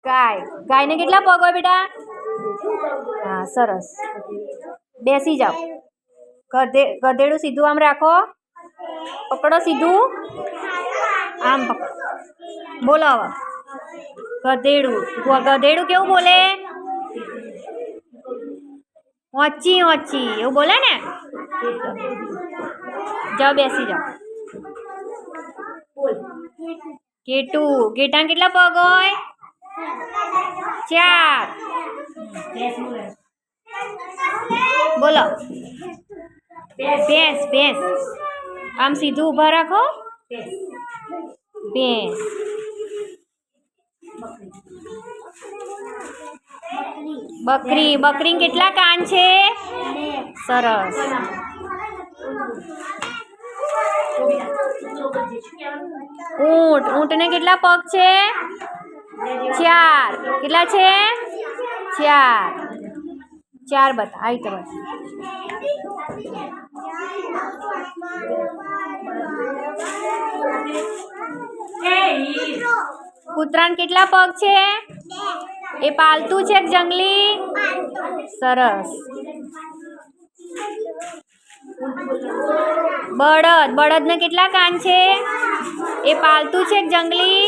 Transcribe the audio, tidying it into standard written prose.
ગાયને કેટલા પગ હોય બેટા? હા, સરસ. બેસી જાઓ. ગધેડું સીધું આમ રાખો. પકડો સીધું. આમ પકડો. બોલો હવે. ગધેડું કેવું બોલે? ઓછી ઓછી એવું બોલે ને? જાઓ બેસી જાઓ. ઘેટાને કેટલા પગ હોય? 4. બોલો. ભેંસ. આમ સીધું ઊભા રાખો. ભેંસ. બકરી કેટલા કાન છે? સરસ. ઊંટને કેટલા પગ છે? 4. કેટલા છે? 4 બતા. આવી તો બસ. કૂતરાને કેટલા પગ છે? એ પાલતુ છે કે જંગલી? સરસ. બળદને કેટલા કાન છે? એ પાલતુ છે કે જંગલી?